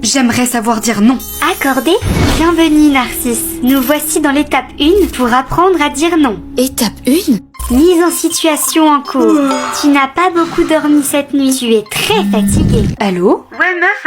J'aimerais savoir dire non. Accordé. Bienvenue Narcisse. Nous voici dans l'étape 1 pour apprendre à dire non. Étape 1? Mise en situation en cours. Tu n'as pas beaucoup dormi cette nuit, tu es très fatiguée. Allô? Ouais meuf,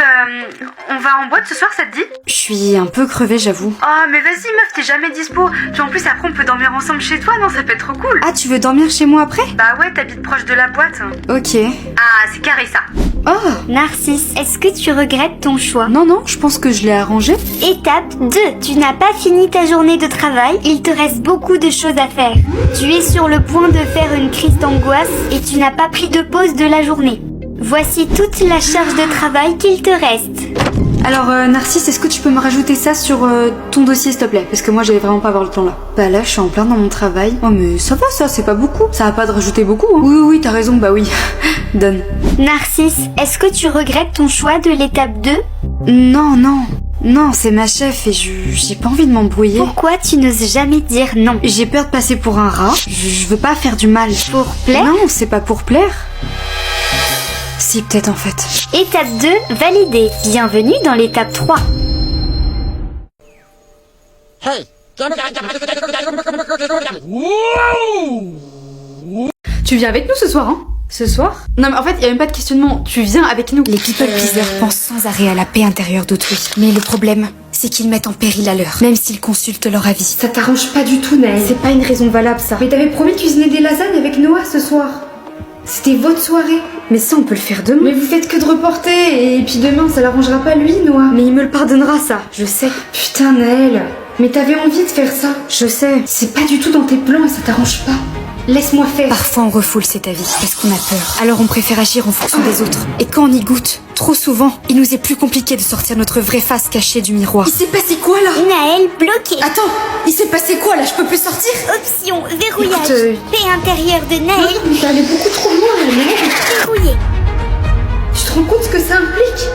on va en boîte ce soir, ça te dit? Je suis un peu crevée, j'avoue. Oh mais vas-y meuf, t'es jamais dispo. Puis en plus après on peut dormir ensemble chez toi, non? Ça peut être trop cool. Ah, tu veux dormir chez moi après? Bah ouais, t'habites proche de la boîte. Ok. Ah, c'est carré ça. Oh! Narcisse, est-ce que tu regrettes ton choix? Non, je pense que je l'ai arrangé. Étape 2. Tu n'as pas fini ta journée de travail, il te reste beaucoup de choses à faire. Tu es sur le point de faire une crise d'angoisse et tu n'as pas pris de pause de la journée. Voici toute la charge de travail qu'il te reste. Alors, Narcisse, est-ce que tu peux me rajouter ça sur ton dossier, s'il te plaît? Parce que moi, j'allais vraiment pas avoir le temps là. Bah là, je suis en plein dans mon travail. Oh, mais ça va, ça, c'est pas beaucoup. Ça va pas de rajouter beaucoup, hein. Oui, t'as raison, bah oui. Donne. Narcisse, est-ce que tu regrettes ton choix de l'étape 2? Non, c'est ma chef et j'ai pas envie de m'embrouiller. Pourquoi tu n'oses jamais dire non? J'ai peur de passer pour un rat. Je veux pas faire du mal. Pour plaire? Non, c'est pas pour plaire. Si, peut-être en fait. Étape 2, validée. Bienvenue dans l'étape 3. Tu viens avec nous ce soir, hein? Ce soir? Non mais en fait, y a même pas de questionnement. Tu viens avec nous. Les people pleasers pensent sans arrêt à la paix intérieure d'autrui. Mais le problème, c'est qu'ils mettent en péril la leur, même s'ils consultent leur avis. Ça t'arrange pas du tout, Naël. C'est pas une raison valable, ça. Mais t'avais promis de cuisiner des lasagnes avec Noah ce soir. C'était votre soirée. Mais ça, on peut le faire demain. Mais vous faites que de reporter. Et puis demain, ça l'arrangera pas lui, Noah. Mais il me le pardonnera, ça. Je sais. Putain, Naël. Mais t'avais envie de faire ça. Je sais. C'est pas du tout dans tes plans et ça t'arrange pas. Laisse-moi faire. Parfois on refoule cet avis parce qu'on a peur. Alors on préfère agir en fonction des autres. Et quand on y goûte, trop souvent, il nous est plus compliqué de sortir notre vraie face cachée du miroir. Il s'est passé quoi là? Naël bloqué. Attends, il s'est passé quoi là? Je peux plus sortir? Option verrouillage. Écoute, Paix intérieure de Naël. Mais t'es allé beaucoup trop loin, là, Naël. Verrouillé. Tu te rends compte ce que ça implique?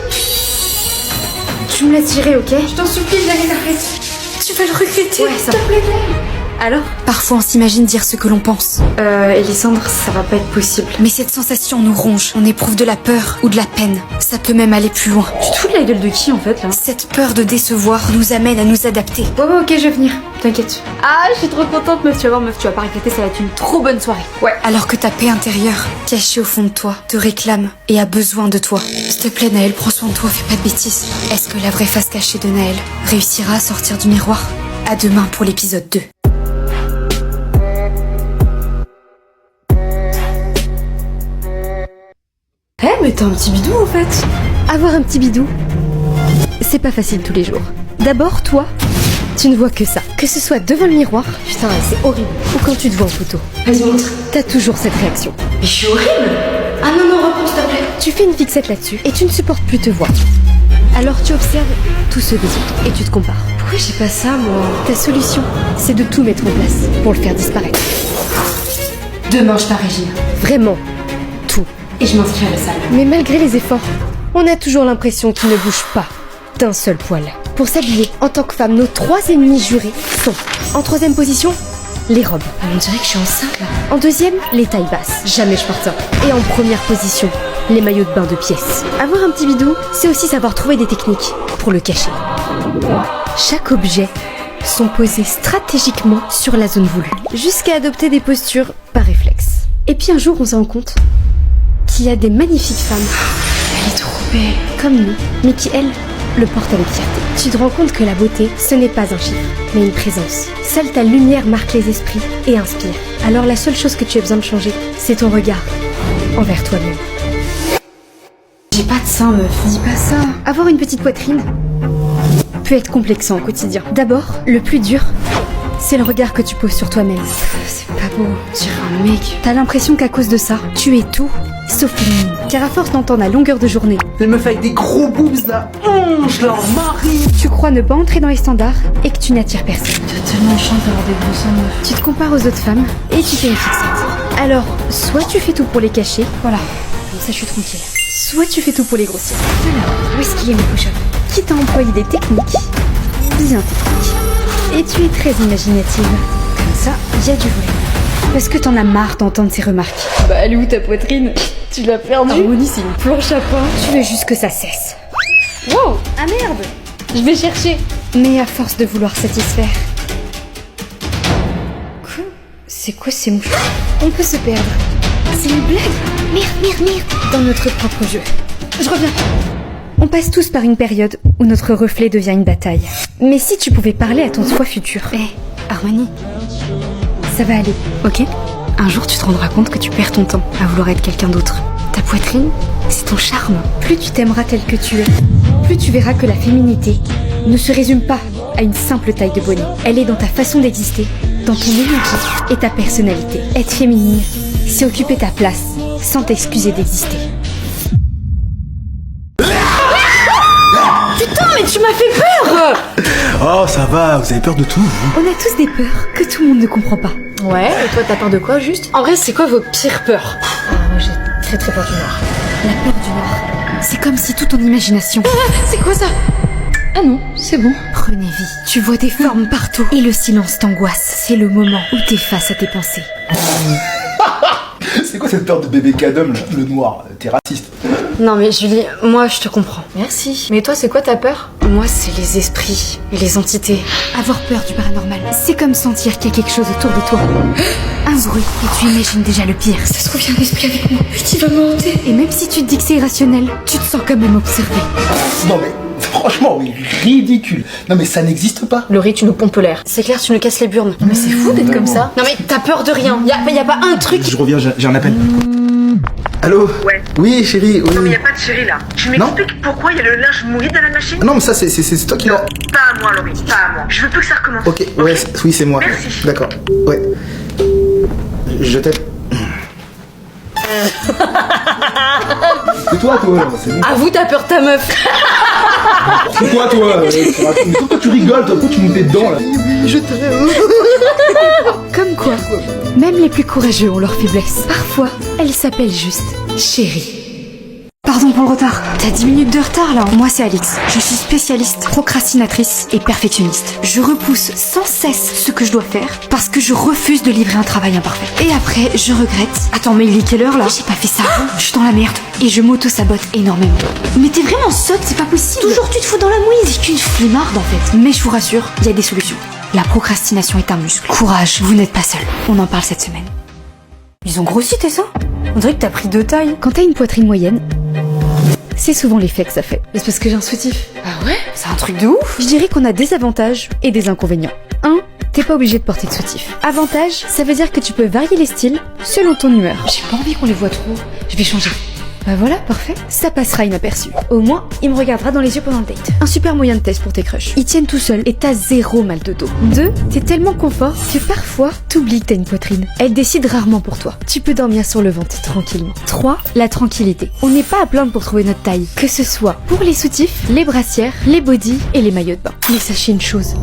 Tu me laisses gérer, ok? Je t'en supplie, Naël, arrête. Tu vas le regretter. Ouais, ça. S'il te plaît, Naël. Alors? Parfois on s'imagine dire ce que l'on pense. Elisandre, ça va pas être possible. Mais cette sensation nous ronge. On éprouve de la peur ou de la peine. Ça peut même aller plus loin. Tu te fous de la gueule de qui en fait là? Cette peur de décevoir nous amène à nous adapter. Ouais, ok, je vais venir. T'inquiète. Ah, je suis trop contente, meuf. Tu vas voir, meuf, tu vas pas regretter, ça va être une trop bonne soirée. Ouais. Alors que ta paix intérieure, cachée au fond de toi, te réclame et a besoin de toi. S'il te plaît, Naël, prends soin de toi, fais pas de bêtises. Est-ce que la vraie face cachée de Naël réussira à sortir du miroir? À demain pour l'épisode 2. Mais t'as un petit bidou en fait. Avoir un petit bidou, c'est pas facile tous les jours. D'abord, toi, tu ne vois que ça. Que ce soit devant le miroir, putain, c'est horrible. Ou quand tu te vois en photo. Vas-y, montre. T'as toujours cette réaction. Mais je suis horrible. Ah non, reprends s'il te plaît. Tu fais une fixette là-dessus et tu ne supportes plus te voir. Alors tu observes tous ceux des autres et tu te compares. Pourquoi j'ai pas ça, moi? Ta solution, c'est de tout mettre en place pour le faire disparaître. Demain, je pars régime. Vraiment, tout. Et je m'inscris à la salle. Mais malgré les efforts, on a toujours l'impression qu'il ne bouge pas d'un seul poil. Pour s'habiller en tant que femme, nos 3 ennemis jurés sont en 3e position, les robes. On dirait que je suis enceinte là. En 2e, les tailles basses. Jamais je porte ça. Et en 1re position, les maillots de bain de pièces. Avoir un petit bidou, c'est aussi savoir trouver des techniques pour le cacher. Chaque objet sont posés stratégiquement sur la zone voulue, jusqu'à adopter des postures par réflexe. Et puis un jour, on se rend compte qu'il y a des magnifiques femmes, Elle est trop belle. comme nous, mais qui, elles, le portent avec fierté. Tu te rends compte que la beauté, ce n'est pas un chiffre, mais une présence. Seule ta lumière marque les esprits et inspire. Alors la seule chose que tu as besoin de changer, c'est ton regard envers toi-même. J'ai pas de sein, meuf. Dis pas ça. Avoir une petite poitrine peut être complexant au quotidien. D'abord, le plus dur, c'est le regard que tu poses sur toi-même. C'est pas beau. On dirait un mec. T'as l'impression qu'à cause de ça, tu es tout sauf féminine. Car à force d'entendre à longueur de journée, Les meufs avec des gros boobs là, je leur marie. tu crois ne pas entrer dans les standards et que tu n'attires personne. T'as tellement de chance d'avoir des gros seins, meuf. Tu te compares aux autres femmes et tu fais une fixette. Alors, soit tu fais tout pour les cacher, voilà, comme ça je suis tranquille. Soit tu fais tout pour les grossir. Alors, où est-ce qu'il est mon push-up? Quitte à employer des techniques, bien techniques. Et tu es très imaginative. Comme ça, il y a du vrai. Parce que t'en as marre d'entendre ces remarques. Bah, elle est où ta poitrine? Tu l'as perdue. Harmonie, c'est une planche à pain. Tu veux juste que ça cesse. Wow. Ah merde. Je vais chercher. Mais à force de vouloir satisfaire... Quoi? C'est quoi ces mouches? On peut se perdre. C'est une blague? Merde. Dans notre propre jeu. Je reviens. On passe tous par une période où notre reflet devient une bataille. Mais si tu pouvais parler à ton soi futur... Harmonie, Ça va aller, ok? un jour tu te rendras compte que tu perds ton temps à vouloir être quelqu'un d'autre. Ta poitrine, c'est ton charme. Plus tu t'aimeras tel que tu es, plus tu verras que la féminité ne se résume pas à une simple taille de bonnet. Elle est dans ta façon d'exister, dans ton énergie et ta personnalité. Être féminine, c'est occuper ta place sans t'excuser d'exister. Putain, mais tu m'as fait peur. Oh, ça va, vous avez peur de tout, vous? On a tous des peurs que tout le monde ne comprend pas. Ouais, et toi t'as peur de quoi juste? En vrai, c'est quoi vos pires peurs? Moi j'ai très peur du noir. La peur du noir, c'est comme si toute ton imagination... C'est quoi ça? Ah non, c'est bon. Prenez vie, tu vois des formes partout et le silence t'angoisse. C'est le moment où t'es face à tes pensées. C'est quoi cette peur de bébé cadom, là? Le noir, t'es raciste. Non mais Julie, moi je te comprends. Merci. Mais toi c'est quoi ta peur? Moi, c'est les esprits et les entités. Avoir peur du paranormal, c'est comme sentir qu'il y a quelque chose autour de toi. Un bruit, et tu imagines déjà le pire. Ça se trouve, il y a un esprit avec moi, et tu vas me hanter. Et même si tu te dis que c'est irrationnel, tu te sens quand même observé. Non mais, franchement, oui, ridicule. Non mais ça n'existe pas. Laurie, tu nous pompes l'air. C'est clair, tu nous casses les burnes. Non mais c'est fou d'être comme ça. Non mais t'as peur de rien. Y a pas un truc. Je reviens, j'ai un appel. Allô? Ouais. Oui, chérie, oui. Non, mais y a pas de chérie là. Tu m'expliques pourquoi il y a le linge mouillé dans la machine? Ah non, mais ça, c'est toi qui l'as. Pas à moi, Laurie, pas à moi. Je veux plus que ça recommence. Ok, ouais, oui, c'est moi. Merci. D'accord, ouais. Je t'aime. C'est toi, c'est bon. Avoue, t'as peur de ta meuf. C'est toi, mais pourquoi tu rigoles, toi? Pourquoi tu me mets dedans, là? Je t'aime. Comme quoi, même les plus courageux ont leurs faiblesses. Parfois, elles s'appellent juste chérie. Pardon pour le retard. T'as 10 minutes de retard là. Moi c'est Alix. Je suis spécialiste, procrastinatrice et perfectionniste. Je repousse sans cesse ce que je dois faire parce que je refuse de livrer un travail imparfait. Et après, je regrette. Attends, mais il est quelle heure là? J'ai pas fait ça avant. Je suis dans la merde et je m'auto-sabote énormément. Mais t'es vraiment sotte, c'est pas possible. Toujours tu te fous dans la mouise. C'est qu'une flemmarde en fait. Mais je vous rassure, il y a des solutions. La procrastination est un muscle. Courage, vous n'êtes pas seul. On en parle cette semaine. Ils ont grossi tes seins? On dirait que t'as pris 2 tailles. Quand t'as une poitrine moyenne, c'est souvent l'effet que ça fait. Mais c'est parce que j'ai un soutif. Ah ouais? C'est un truc de ouf. Je dirais qu'on a des avantages et des inconvénients. 1. T'es pas obligé de porter de soutif. Avantage, ça veut dire que tu peux varier les styles selon ton humeur. J'ai pas envie qu'on les voit trop. Je vais changer. Bah voilà, parfait. Ça passera inaperçu. Au moins, il me regardera dans les yeux pendant le date. Un super moyen de test pour tes crushs. Ils tiennent tout seuls et t'as 0 mal de dos. 2. T'es tellement confort que parfois, t'oublies que t'as une poitrine. Elle décide rarement pour toi. Tu peux dormir sur le ventre tranquillement. 3. La tranquillité. On n'est pas à plaindre pour trouver notre taille. Que ce soit pour les soutifs, les brassières, les bodys et les maillots de bain. Mais sachez une chose,